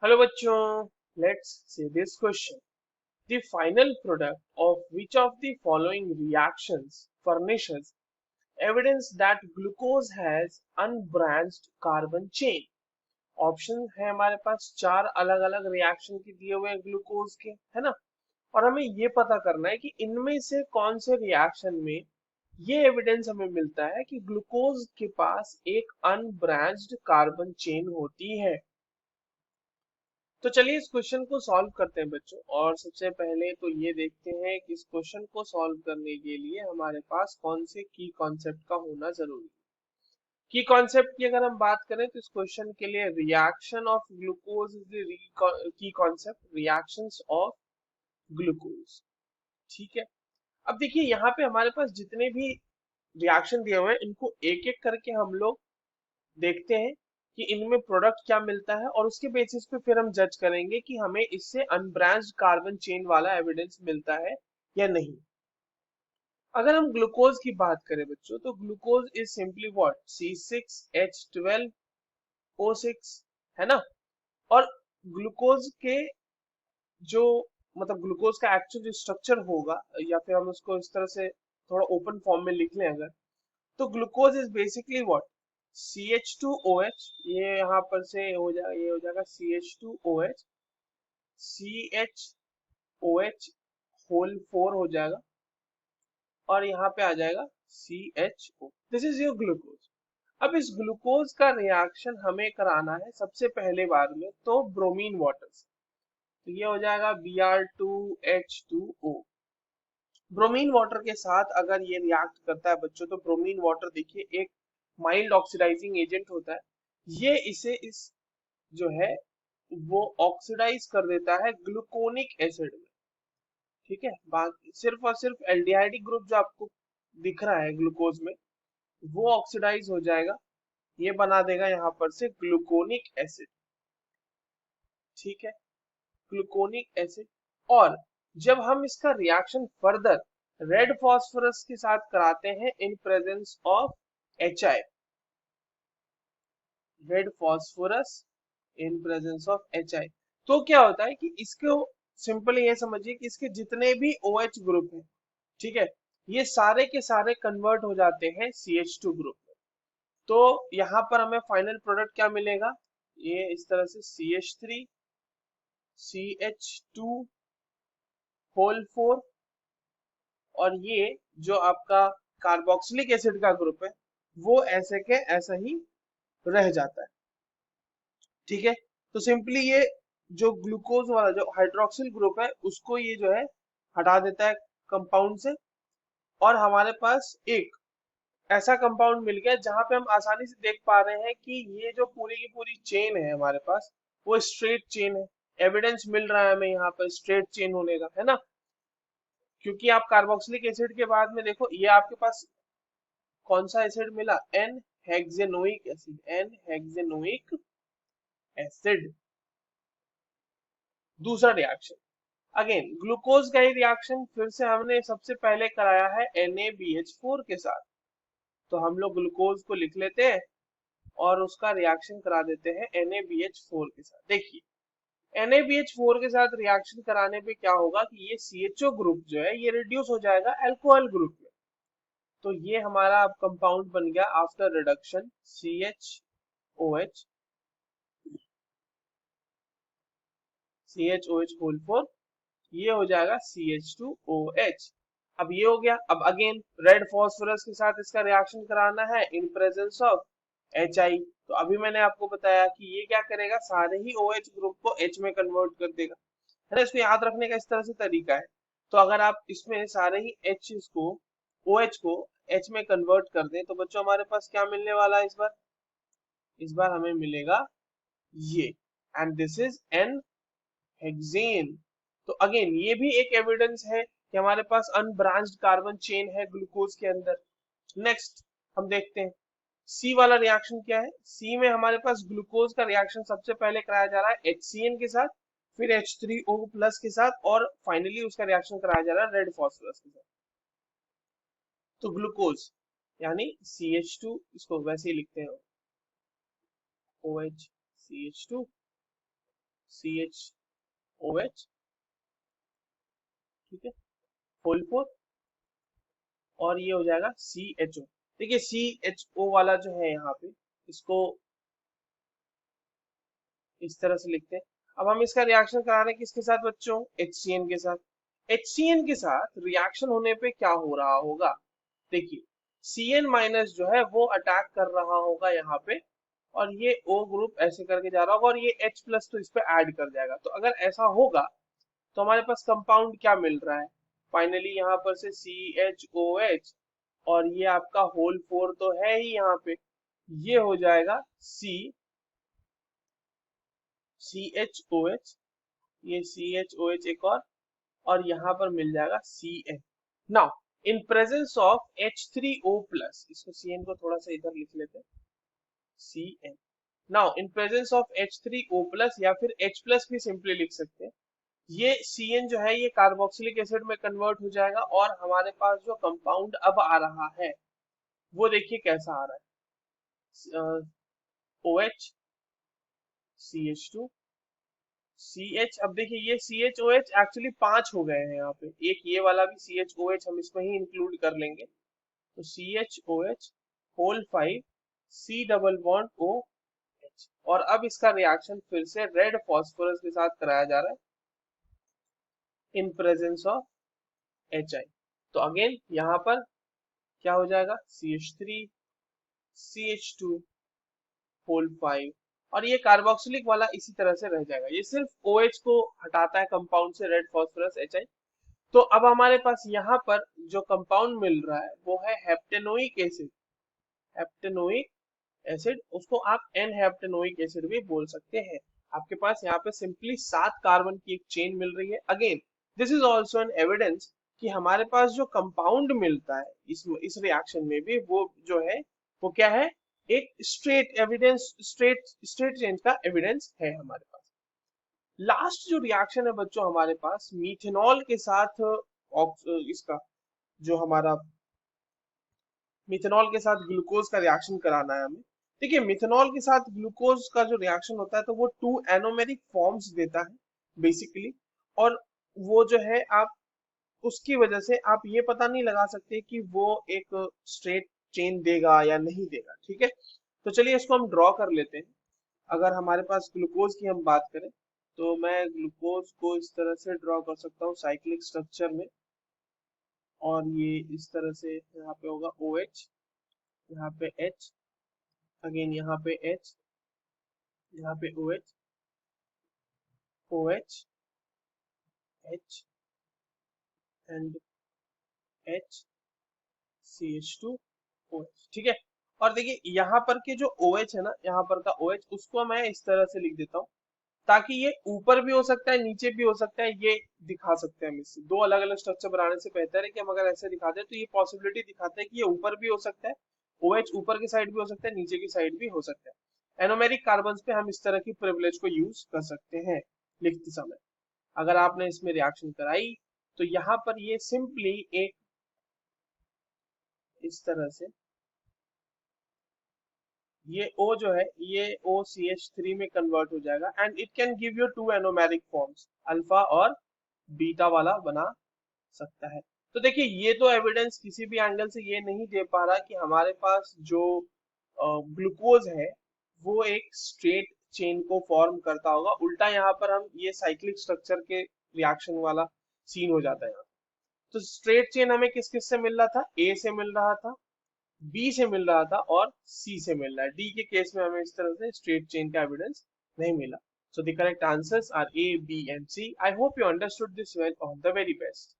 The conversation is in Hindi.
Hello bachcho, let's see this question. The final product of which of the following reactions furnishes evidence that glucose has unbranched carbon chain? Option है हमारे पास चार अलग अलग रिएक्शन के दिए हुए ग्लूकोज के, है ना। और हमें ये पता करना है कि इनमें से कौन से रिएक्शन में ये एविडेंस हमें मिलता है कि ग्लूकोज के पास एक अनब्रांच्ड कार्बन चेन होती है। तो चलिए इस क्वेश्चन को सॉल्व करते हैं बच्चों। और सबसे पहले तो ये देखते हैं कि इस क्वेश्चन को सॉल्व करने के लिए हमारे पास कौन से की कॉन्सेप्ट का होना जरूरी है। की कॉन्सेप्ट की अगर हम बात करें तो इस क्वेश्चन के लिए reaction of glucose is the key concept, reactions of glucose. ठीक है। अब देखिए यहाँ पे हमारे पास जितने भी रिएक्शन दिए हुए हैं इनको एक एक करके हम लोग देखते हैं कि इनमें प्रोडक्ट क्या मिलता है, और उसके बेसिस पे फिर हम जज करेंगे कि हमें इससे अनब्रांच्ड कार्बन चेन वाला एविडेंस मिलता है या नहीं। अगर हम ग्लूकोज की बात करें बच्चों तो glucose is simply what, C6H12O6, है ना। और ग्लूकोज के जो मतलब ग्लूकोज का एक्चुअल जो स्ट्रक्चर होगा, या फिर हम उसको इस तरह से थोड़ा ओपन फॉर्म में लिख लें अगर, तो glucose is basically what, CH2OH। ये यहाँ पर से हो जाएगा, ये हो जाएगा CH2OH, CHOH होल 4 हो जाएगा, और यहाँ पे आ जाएगा CHO। This is your glucose. अब इस ग्लूकोज का रिएक्शन हमें कराना है सबसे पहले बार में तो ब्रोमीन वाटर से। तो ये हो जाएगा Br2H2O। ब्रोमीन वाटर के साथ अगर ये रिएक्ट करता है बच्चों तो ब्रोमीन वाटर देखिए एक माइल्ड ऑक्सीडाइजिंग एजेंट होता है। ये इसे इस जो है वो ऑक्सीडाइज कर देता है ग्लूकोनिक एसिड में। ठीक है, बाकी सिर्फ और सिर्फ एल्डिहाइडिक ग्रुप जो आपको दिख रहा है ग्लूकोज में वो ऑक्सीडाइज हो जाएगा, ये बना देगा यहाँ पर से ग्लूकोनिक एसिड। ठीक है, ग्लूकोनिक एसिड। और जब हम इसका रिएक्शन फर्दर रेड फॉस्फोरस के साथ कराते हैं in presence of HI, red phosphorus in presence of HI, तो क्या होता है कि इसको सिंपली ये समझिए कि इसके जितने भी OH ग्रुप हैं, ठीक है, ये सारे के सारे कन्वर्ट हो जाते हैं CH2 ग्रुप में। तो यहाँ पर हमें फाइनल प्रोडक्ट क्या मिलेगा, ये इस तरह से CH3 CH2 होल 4, और ये जो आपका कार्बोक्सिलिक एसिड का ग्रुप है वो ऐसे के ऐसा ही रह जाता है। ठीक है, तो सिंपली ये जो ग्लूकोज वाला जो हाइड्रोक्सिल ग्रुप है उसको ये जो है हटा देता है कंपाउंड से, और हमारे पास एक ऐसा कंपाउंड मिल गया जहां पे हम आसानी से देख पा रहे हैं कि ये जो पूरी की पूरी चेन है हमारे पास वो स्ट्रेट चेन है। एविडेंस मिल रहा है हमें यहाँ पर स्ट्रेट चेन होने का, है ना। क्योंकि आप कार्बोक्सिलिक एसिड के बाद में देखो ये आपके पास कौन सा एसिड मिला, एन हेक्सेनोइक एसिड, एन हेक्सेनोइक एसिड। दूसरा रिएक्शन अगेन ग्लूकोज का ही रिएक्शन फिर से हमने सबसे पहले कराया है NaBH4 के साथ। तो हम लोग ग्लूकोज को लिख लेते हैं और उसका रिएक्शन करा देते हैं NaBH4 के साथ। देखिए NaBH4 के साथ रिएक्शन कराने पे क्या होगा कि ये CHO ग्रुप जो है ये रिड्यूस हो जाएगा अल्कोहल ग्रुप में। तो ये हमारा अब कंपाउंड बन गया after reduction CHOH, CHOH whole 4, ये हो जाएगा CH2OH। अब ये हो गया। अब अगेन रेड फॉस्फोरस के साथ इसका रिएक्शन कराना है इन प्रेजेंस ऑफ HI। तो अभी मैंने आपको बताया कि ये क्या करेगा, सारे ही OH ग्रुप को H में कन्वर्ट कर देगा, है ना। इसको याद रखने का इस तरह से तरीका है। तो अगर आप इसमें सारे ही H को OH को H में कन्वर्ट कर दें तो बच्चों हमारे पास क्या मिलने वाला है इस बार, इस बार हमें मिलेगा ये, and this is an hexane. तो अगेन ये भी एक एविडेंस है कि हमारे पास अनब्रांच्ड कार्बन चेन है ग्लूकोज के अंदर। नेक्स्ट हम देखते हैं सी वाला रिएक्शन क्या है। सी में हमारे पास ग्लूकोज का रिएक्शन सबसे पहले कराया जा रहा है HCN के साथ, फिर H3O प्लस के साथ, और फाइनली उसका रिएक्शन कराया जा रहा है रेड फॉस्फोरस के साथ। तो ग्लूकोज यानी CH2, इसको वैसे ही लिखते हैं OH CH2 CHOH, ठीक है, होल 4, और ये हो जाएगा CHO। देखिए CHO वाला जो है यहाँ पे, इसको इस तरह से लिखते हैं। अब हम इसका रिएक्शन करा रहे हैं किसके साथ बच्चों? HCN के साथ। HCN के साथ रिएक्शन होने पे क्या हो रहा होगा? देखिए Cn माइनस जो है वो अटैक कर रहा होगा यहाँ पे, और ये O ग्रुप ऐसे करके जा रहा होगा, और ये H प्लस तो इस पे ऐड कर जाएगा। तो अगर ऐसा होगा तो हमारे पास कंपाउंड क्या मिल रहा है? फाइनली यहाँ पर से CHOH, और ये आपका होल 4 तो है ही यहाँ पे, ये हो जाएगा CHOH, ये CHOH एक और यहाँ पर मिल जाएगा CN। Now in presence of H3O plus, इसको CN को थोड़ा सा इधर लिख लेते हैं, CN। Now in presence of H3O plus, या फिर H प्लस भी सिंपली लिख सकते हैं, ये CN जो है ये कार्बोक्सिलिक एसिड में कन्वर्ट हो जाएगा, और हमारे पास जो कंपाउंड अब आ रहा है वो देखिए कैसा आ रहा है, OH CH2 CH। अब देखिए ये CHOH एक्चुअली 5 हो गए हैं यहाँ पे, एक ये वाला भी CHOH हम इसमें ही इंक्लूड कर लेंगे, तो CHOH whole 5 C double bond OH। और अब इसका रिएक्शन फिर से रेड फास्फोरस के साथ कराया जा रहा है इन प्रेजेंस ऑफ HI। तो अगेन यहाँ पर क्या हो जाएगा? CH3 CH2 होल 5, और ये कार्बोक्सिलिक वाला इसी तरह से रह जाएगा, ये सिर्फ OH को हटाता है कंपाउंड से, रेड फास्फोरस HI। तो अब हमारे पास यहाँ पर जो कंपाउंड मिल रहा है वो है हेप्टेनोइक एसिड। हेप्टेनोइक एसिड, उसको आप एन हेप्टेनोइक एसिड भी बोल सकते हैं। आपके पास यहाँ पे सिंपली 7 कार्बन की एक चेन मिल रही है। Again this is also an evidence कि हमारे पास जो कंपाउंड मिलता है इस रिएक्शन में भी, वो जो है वो क्या है? एक स्ट्रेट एविडेंस, स्ट्रेट चेंज का एविडेंस है हमारे पास। लास्ट जो रिएक्शन है बच्चों हमारे पास मीथेनॉल के साथ इसका जो हमारा मिथेनॉल के साथ ग्लूकोज का रिएक्शन कराना है हमें। देखिए मिथेनॉल के साथ ग्लूकोज का जो रिएक्शन होता है तो वो 2 एनोमेरिक फॉर्म्स देता है बेसिकली, और वो जो है आप उसकी वजह से आप ये पता नहीं लगा सकते कि वो एक स्ट्रेट चेन देगा या नहीं देगा, ठीक है। तो चलिए इसको हम ड्रॉ कर लेते हैं। अगर हमारे पास ग्लूकोज की हम बात करें तो मैं ग्लूकोज को इस तरह से ड्रॉ कर सकता हूँ साइक्लिक स्ट्रक्चर में, और ये इस तरह से यहाँ पे होगा OH, यहाँ पे H, अगेन यहाँ पे H, यहाँ पे OH, OH, H and H, CH2 OH, ठीक है। और देखिए यहाँ पर के जो OH है ना, यहाँ पर का OH, उसको मैं इस तरह से लिख देता हूँ ताकि ये ऊपर भी हो सकता है नीचे भी हो सकता है, ये दिखा सकते हैं हम इससे। दो अलग अलग स्ट्रक्चर बनाने से बेहतर है कि हम अगर ऐसे दिखाते हैं तो ये पॉसिबिलिटी दिखाता है कि ये ऊपर भी हो सकता है, OH ऊपर की साइड भी हो सकता है, नीचे की साइड भी हो सकता है। एनोमेरिक कार्बन्स पे हम इस तरह की प्रिविलेज को यूज कर सकते हैं लिखते समय। अगर आपने इसमें रिएक्शन कराई तो यहाँ पर ये सिंपली एक इस तरह से ये O जो है ये OCH3 में कन्वर्ट हो जाएगा, and it can give you 2 anomeric forms, alpha और बीटा वाला बना सकता है। तो देखिए ये तो एविडेंस किसी भी एंगल से ये नहीं दे पा रहा कि हमारे पास जो ग्लूकोज है वो एक स्ट्रेट चेन को फॉर्म करता होगा। उल्टा यहाँ पर हम ये साइक्लिक स्ट्रक्चर के रिएक्शन वाला सीन हो जाता है यहाँ। तो स्ट्रेट चेन हमें किस किस से मिल रहा था? ए से मिल रहा था, बी से मिल रहा था, और सी से मिल रहा है। डी के केस में हमें इस तरह से स्ट्रेट चेन का एविडेंस नहीं मिला। So the correct answers are A, B and C. I hope you understood this well. All the very best.